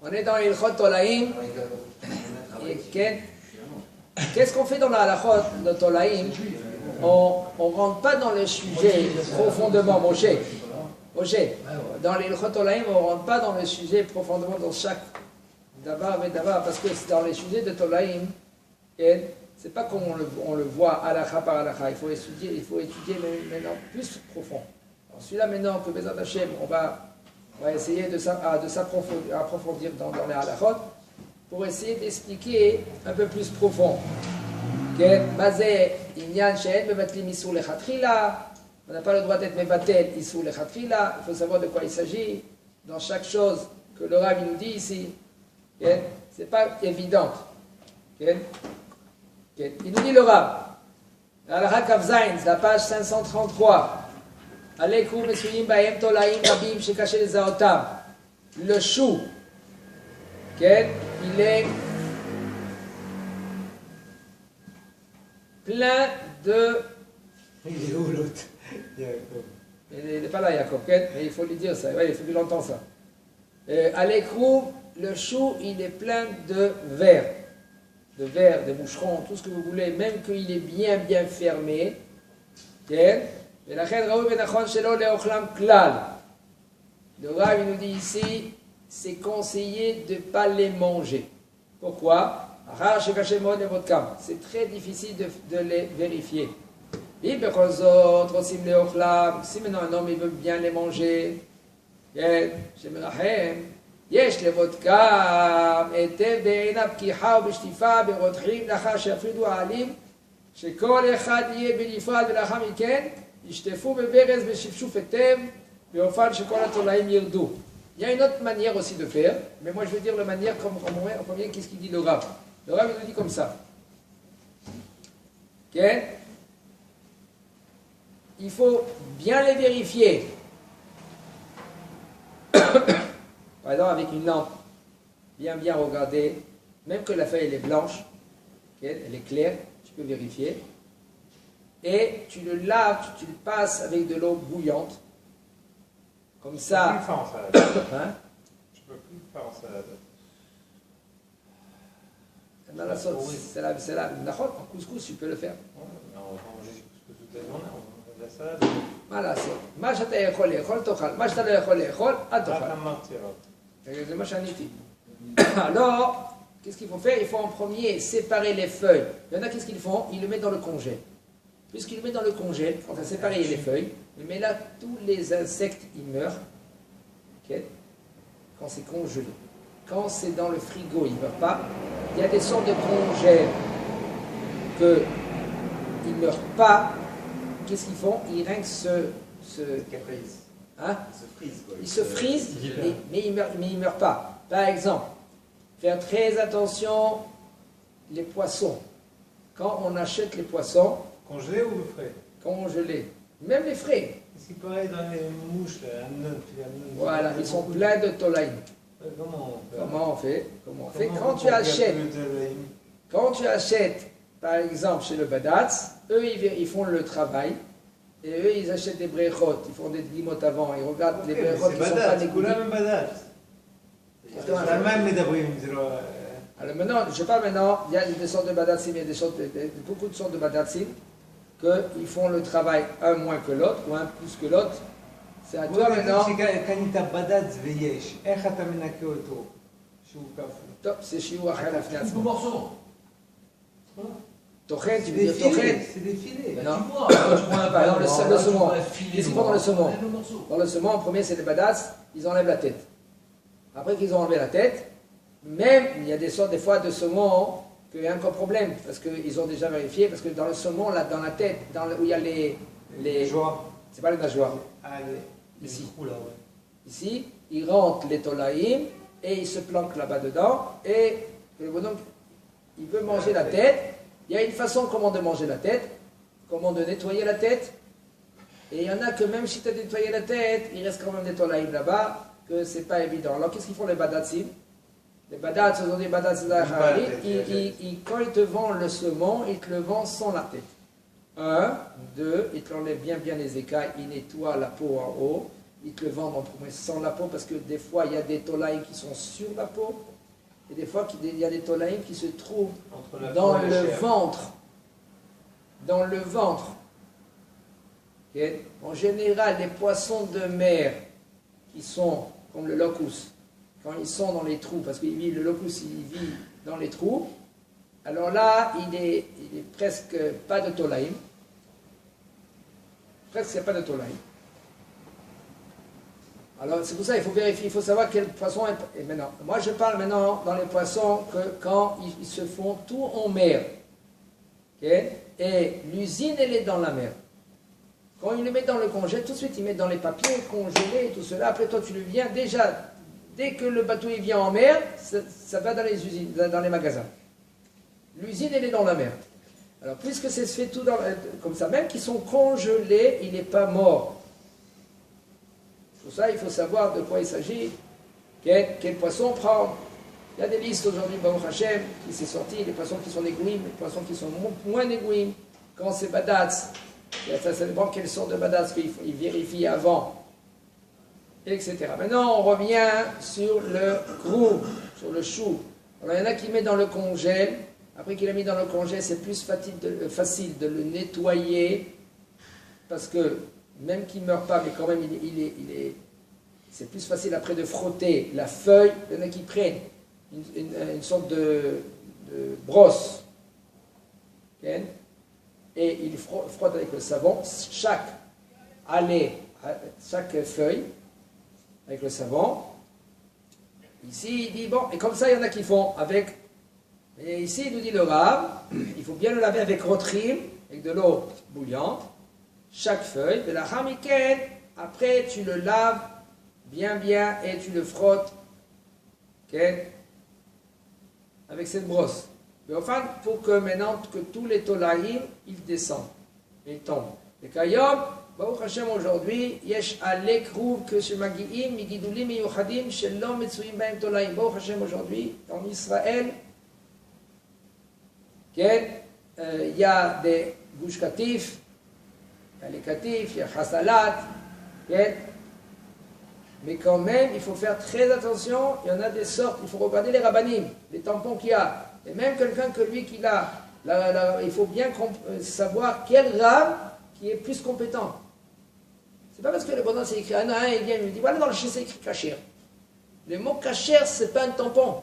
On est dans l'Ilchot Tolaim. Qu'est-ce qu'on fait dans la halachot de Tolaim? On ne rentre pas dans le sujet profondément, Moshe. Dans l'Ilchot Tolaim, on ne rentre pas dans le sujet profondément dans chaque davar et davar, parce que dans les sujets de Tolaim, c'est pas comme on le voit halakha par halakha. Il faut étudier maintenant plus profond. Alors celui-là maintenant que Bezat Hashem, on va essayer de s'approfondir dans les halachot pour essayer d'expliquer un peu plus profond. On n'a pas le droit d'être mevatel isur lechatchila. Il faut savoir de quoi il s'agit dans chaque chose que le Rav nous dit ici. C'est pas évident. Il nous dit le Rav, Halakha Kaf Zayin, la page 533. Alekou mesuyim bahem tolaim rabim shekashe lezaotam. Le chou, il est plein de... Il est où l'autre? Il n'est pas là, Jacob, mais il faut lui dire ça, il faut qu'il entende ça. À l'écrou, le chou, il est plein de vers, de moucherons, tout ce que vous voulez, même qu'il est bien fermé. Le Rav, il nous dit ici, c'est conseillé de ne pas les manger. Pourquoi? C'est très difficile de les vérifier. Si maintenant un homme il veut bien les manger, יש לבודקם היטב בעיניו פקיחה ובשטיפה ברותחים לאחר שיפרידו העלים, שכל אחד יהיה בנפרד ולאחר מכן ישטפו בברז בשפשוף היטב באופן שכל התולעים ירדו. Il y a une autre manière aussi de faire, mais moi je veux dire la manière comme on revient, qu'est-ce qu'il dit le Rav? Le Rav il nous dit comme ça. Okay? Il faut bien les vérifier. Par exemple, avec une lampe, bien regarder, même que la feuille elle est blanche, okay, elle est claire, tu peux vérifier. Et tu le laves, tu le passes avec de l'eau bouillante. Comme ça. Tu peux plus faire en salade. Hein? Tu peux plus faire en salade. C'est la en couscous, tu peux le faire. Ouais, mais on va manger du couscous toute la journée, on va faire de la salade. מה לעשות? מה שאתה יכול לאכול, תאכל. מה שאתה לא יכול לאכול, אל תאכל. זה מה שעניתי. Alors, qu'est-ce qu'il faut faire? Il faut en premier séparer les feuilles. Il y en a, qu'est-ce qu'ils font? Ils le mettent dans le congèle. Puisqu'ils le mettent dans le congèle, quand on a séparé les feuilles, mais là, tous les insectes, ils meurent. Okay? Quand c'est congelé. Quand c'est dans le frigo, ils ne meurent pas. Il y a des sortes de congèles qu'ils ne meurent pas. Qu'est-ce qu'ils font? Ils rien que hein? Ils se frisent, mais ils ne meurent pas. Par exemple, faire très attention, les poissons. Quand on achète les poissons... Congelés ou frais? Congelés. Même les frais. C'est pareil dans les mouches, là. Voilà, ils sont pleins de tolaïm. Comment on fait? Quand tu achètes, par exemple, chez le Badatz, eux, ils font le travail. Et eux, ils achètent des bréchot, ils font des limotes avant, ils regardent les bréchot qui ne sont pas dégoûtés. Alors maintenant, je parle maintenant, il y a des sortes de badatzim, il y a beaucoup de sortes de badatzim, qu'ils font le travail un moins que l'autre, ou un plus que l'autre. C'est à toi maintenant. Top, c'est chiou achel afnat. Tochen, tu veux dire tochen? C'est des filets. Non, dans le saumon. Qu'est-ce qu'ils font dans le saumon? Dans le saumon, en premier, c'est les badats, ils enlèvent la tête. Après qu'ils ont enlevé la tête, même, il y a des sortes, des fois, de saumon, qu'il y a encore problème, parce qu'ils ont déjà vérifié, parce que dans le saumon, là, dans la tête, où il y a les c'est pas les nageoires. Ici. Ici, ils rentrent les tolaïm, et ils se planquent là-bas dedans, et le bonhomme, il veut manger la tête. Il y a une façon comment de manger la tête, comment de nettoyer la tête. Et il y en a que même si tu as nettoyé la tête, il reste quand même des tolaïm là-bas, que c'est pas évident. Alors qu'est-ce qu'ils font les badatzim? Les badats, ce sont des badats quand ils te vendent le saumon, ils te le vendent sans la tête. 1, 2, ils te l'enlèvent bien les écailles, ils nettoient la peau en haut, ils te le vendent en premier sans la peau, parce que des fois, il y a des tolaïm qui sont sur la peau, et des fois, il y a des tolaïm qui se trouvent dans le ventre. Dans le ventre. Okay? En général, les poissons de mer qui sont comme le locus, quand ils sont dans les trous, parce que le locus il vit dans les trous, alors là, il est presque pas de tolaïm. Presque il n'y a pas de tolaïm. Alors c'est pour ça qu'il faut vérifier, il faut savoir quel poisson est maintenant. Moi je parle maintenant dans les poissons que quand ils se font tout en mer. Okay? Et l'usine elle est dans la mer. Quand ils le mettent dans le congèle, tout de suite ils mettent dans les papiers congelés et tout cela. Après toi tu le viens déjà, dès que le bateau il vient en mer, ça va dans les usines, dans les magasins. L'usine elle est dans la mer. Alors puisque c'est fait tout comme ça, même qu'ils sont congelés, il n'est pas mort. Pour ça, il faut savoir de quoi il s'agit, quel poisson prendre. Il y a des listes aujourd'hui, Baruch Hashem, qui s'est sorti, les poissons qui sont négouïm, les poissons qui sont moins négouïm. Quand c'est badatz, ça dépend quelle sorte de badatz qu'il vérifie avant, etc. Maintenant, on revient sur le grou, sur le chou. Alors, il y en a qui mettent dans le congèle. Après qu'il a mis dans le congèle, c'est plus facile de le nettoyer, parce que même qu'il ne meurt pas, mais quand même, c'est plus facile après de frotter la feuille. Il y en a qui prennent une sorte de brosse, okay? Et ils frottent avec le savon chaque feuille avec le savon. Ici, il dit, bon, et comme ça, il y en a qui font avec. Et ici, il nous dit le Rav, il faut bien le laver avec rotrim, avec de l'eau bouillante. Chaque feuille, de la hamiken, après tu le laves bien et tu le frottes, okay, avec cette brosse. Mais enfin, pour que maintenant que tous les tolaïm, ils descendent, ils tombent. Les kayom, Baruch Hashem aujourd'hui, yesh alek rouv que chez Magiim, migidulim miyuchadim, shelom metsuim baim tolaïm. Baruch Hashem aujourd'hui, en Israël, okay, y a des Gush Katif, il y a les katifs, il y a Hassalat, okay? Mais quand même, il faut faire très attention, il y en a des sortes, il faut regarder les rabbanim, les tampons qu'il y a. Et même quelqu'un que lui qu'il a, il faut bien savoir quel rab qui est plus compétent. C'est pas parce que le bonhomme c'est écrit, il vient, il me dit, voilà dans le chez c'est écrit kasher. Le mot kasher, c'est pas un tampon.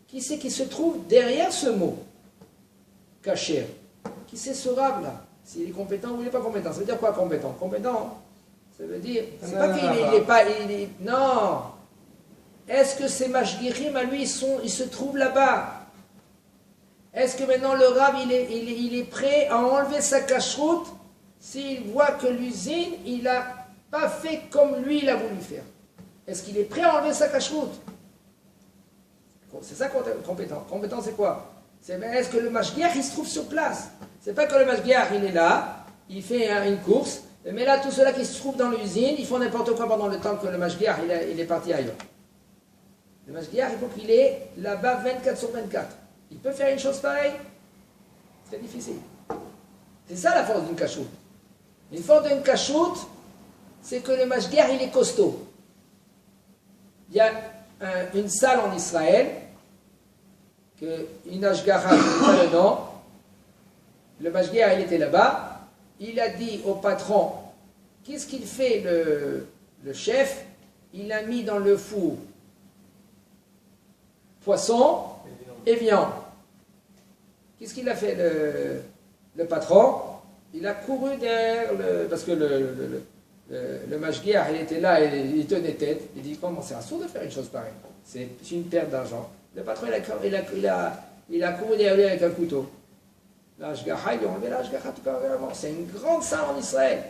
Qui c'est qui se trouve derrière ce mot kasher? Qui c'est ce rab là? S'il est compétent ou il n'est pas compétent. Ça veut dire quoi compétent? Compétent, ça veut dire, c'est pas qu'il n'est pas, non. Est-ce que ces mashgirim à lui, ils se trouvent là-bas? Est-ce que maintenant le Rav, il est prêt à enlever sa cacheroute s'il voit que l'usine, il n'a pas fait comme lui, il a voulu faire? Est-ce qu'il est prêt à enlever sa cacheroute? C'est ça compétent. Compétent, c'est quoi? Est-ce que le mashgiach, il se trouve sur place? C'est pas que le mashgiach, il est là, il fait une course, mais là, tous ceux-là qui se trouvent dans l'usine, ils font n'importe quoi pendant le temps que le mashgiach, il est parti ailleurs. Le mashgiach, il faut qu'il est là-bas 24 sur 24. Il peut faire une chose pareille? C'est difficile. C'est ça la force d'une cachoute. Une force d'une cachoute, c'est que le mashgiach, il est costaud. Il y a une salle en Israël, une ashgara, je ne sais pas le nom. Le mashgiach, il était là-bas, il a dit au patron, qu'est-ce qu'il fait le chef? Il a mis dans le four poisson et viande. Qu'est-ce qu'il a fait le patron? Il a couru derrière parce que le mashgiach, il était là, il tenait tête, il dit, comment c'est assourd de faire une chose pareille? C'est une perte d'argent. Le patron, il a couru derrière lui avec un couteau. L'ashgacha, ils ont enlevé l'ashgacha tout carrément. C'est une grande salle en Israël.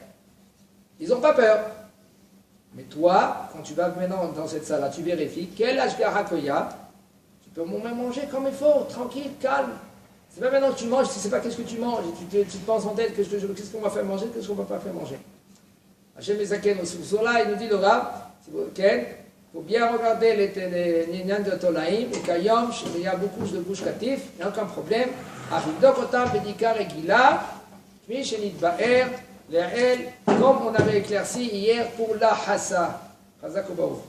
Ils n'ont pas peur. Mais toi, quand tu vas maintenant dans cette salle-là, tu vérifies quel ashgacha qu'il y a. Tu peux même manger comme il faut, tranquille, calme. C'est pas maintenant que tu manges, tu ne sais pas qu'est-ce que tu manges. Tu te penses en tête qu'est-ce qu'on va faire manger, qu'est-ce qu'on ne va pas faire manger. Hachem Ezaken, sur là, il nous dit le Rav, il faut bien regarder les Ninyan de Tolaïm, et Kayom, il y a beaucoup de bouche katif, il n'y a aucun problème. Aridok otam bedikar et gila, kmi shenit ba'er, Les L, comme on avait éclairci hier pour la Hassa. Hazakobaou.